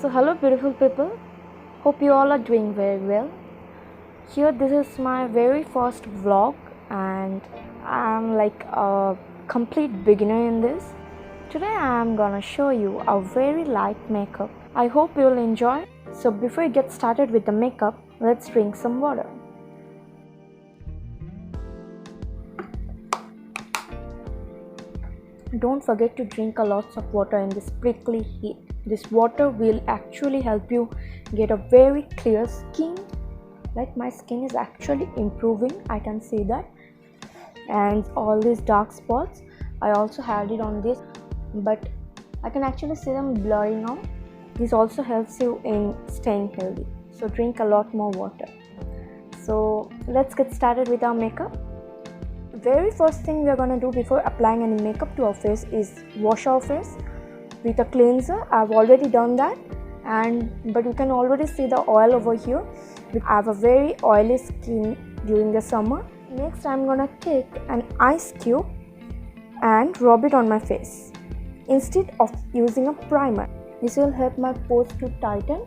So hello beautiful people, hope you all are doing very well. Here this is my very first vlog and I'm like a complete beginner in this. Today I'm gonna show you a very light makeup. I hope you'll enjoy. So before we get started with the makeup, let's drink some water. Don't forget to drink a lots of water in this prickly heat. This water will actually help you get a very clear skin. Like my skin is actually improving, I can see that. And all these dark spots, I also had it on this, but I can actually see them blurry now. This also helps you in staying healthy. So drink a lot more water. So let's get started with our makeup. Very first thing we are going to do before applying any makeup to our face is wash our face with a cleanser. I've already done that, but you can already see the oil over here. I have a very oily skin during the summer. Next I'm going to take an ice cube and rub it on my face instead of using a primer. This will help my pores to tighten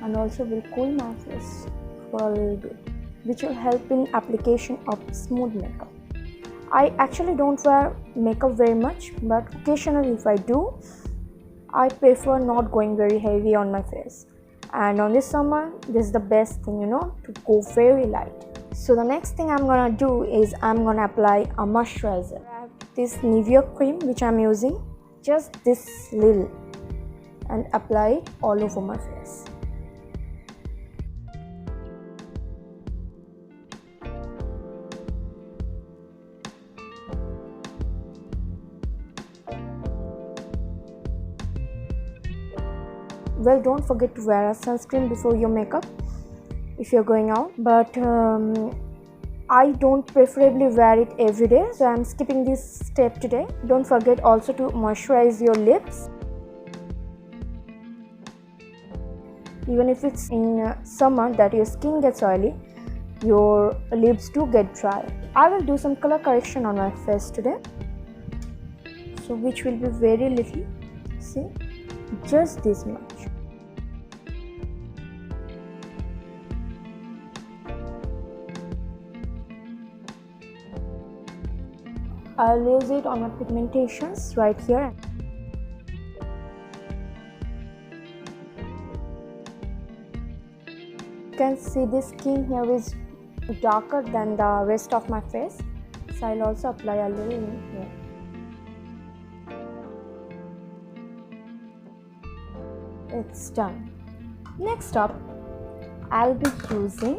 and also will cool my face for a little bit, which will help in application of smooth makeup. I actually don't wear makeup very much, but occasionally if I do, I prefer not going very heavy on my face. And on this summer, this is the best thing, to go very light. So the next thing I'm gonna do is I'm gonna apply a moisturizer. I have this Nivea cream which I'm using, just this little, and apply it all over my face. Well, don't forget to wear a sunscreen before your makeup if you're going out, but I don't preferably wear it every day, so I'm skipping this step today. Don't forget also to moisturize your lips. Even if it's in summer that your skin gets oily, your lips do get dry. I will do some color correction on my face today, so which will be very little. See, just this much. I'll use it on my pigmentations right here. You can see this skin here is darker than the rest of my face, so I'll also apply a little in here. It's done. Next up, I'll be using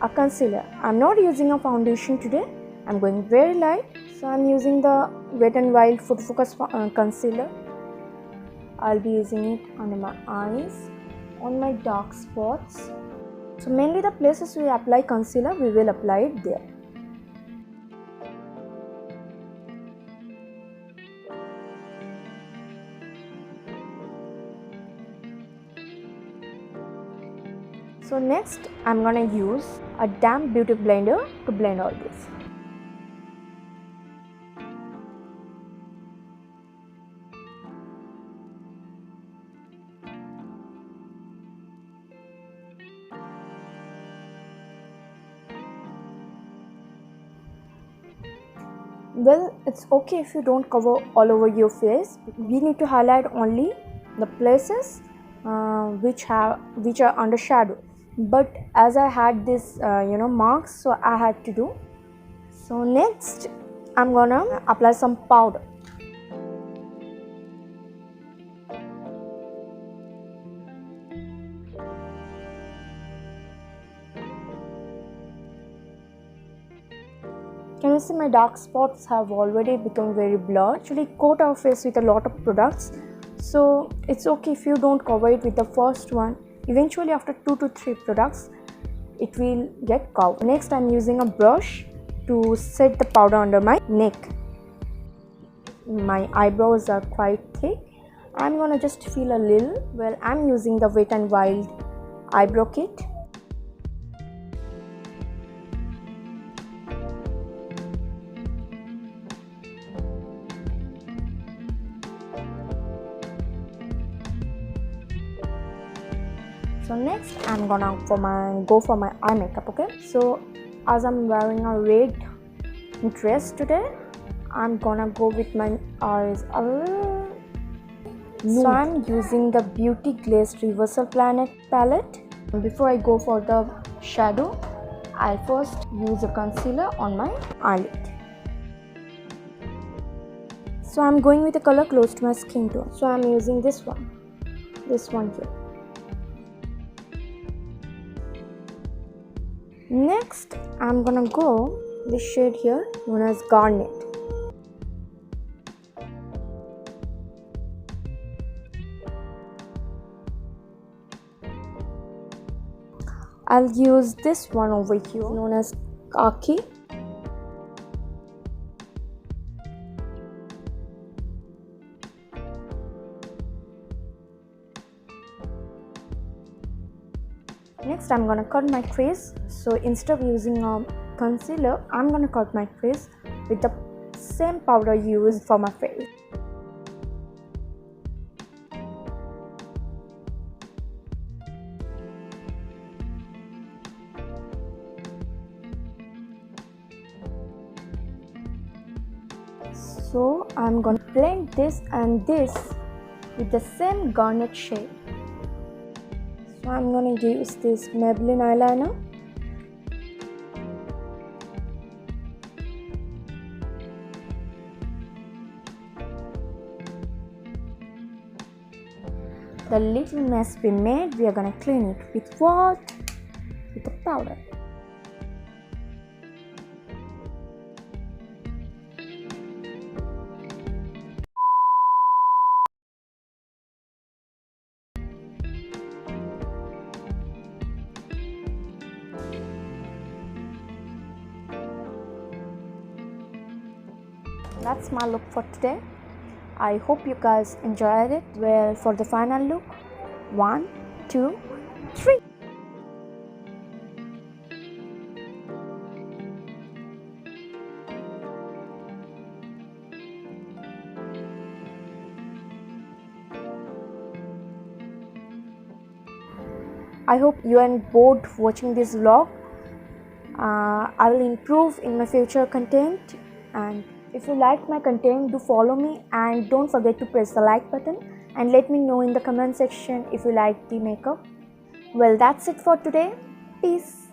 a concealer. I'm not using a foundation today. I'm going very light, so I'm using the Wet n Wild Full Focus concealer. I'll be using it under my eyes, on my dark spots. So mainly the places we apply concealer, we will apply it there. So next I'm gonna use a damp beauty blender to blend all this. Well, it's okay if you don't cover all over your face. We need to highlight only the places which are under shadow. But as I had this marks, so I had to do. So next I'm gonna apply some powder. Can you see my dark spots have already become very blurred? Actually coat our face with a lot of products, so it's okay if you don't cover it with the first one. Eventually after 2 to 3 products it will get covered. Next I'm using a brush to set the powder under my neck. My eyebrows are quite thick. I'm gonna just fill a little. Well, I'm using the Wet n Wild eyebrow kit. So next I'm gonna go for my eye makeup. Okay, so as I'm wearing a red dress today, I'm gonna go with my eyes a little nude. So I'm using the Beauty Glazed Reversal Planet palette. Before I go for the shadow, I'll first use a concealer on my eyelid. So I'm going with a color close to my skin tone. So I'm using this one here. Next, I'm gonna go this shade here known as Garnet. I'll use this one over here known as Khaki. Next, I'm gonna cut my crease. So instead of using a concealer, I'm gonna cut my crease with the same powder used for my face. So I'm gonna blend this and this with the same Garnet shade. So I'm gonna use this Maybelline eyeliner. The little mess we made, we are gonna clean it with what? With the powder. That's my look for today. I hope you guys enjoyed it. Well, for the final look, 1, 2, 3. I hope you aren't bored watching this vlog. I will improve in my future content, and if you like my content, do follow me and don't forget to press the like button and let me know in the comment section if you like the makeup. Well, that's it for today. Peace.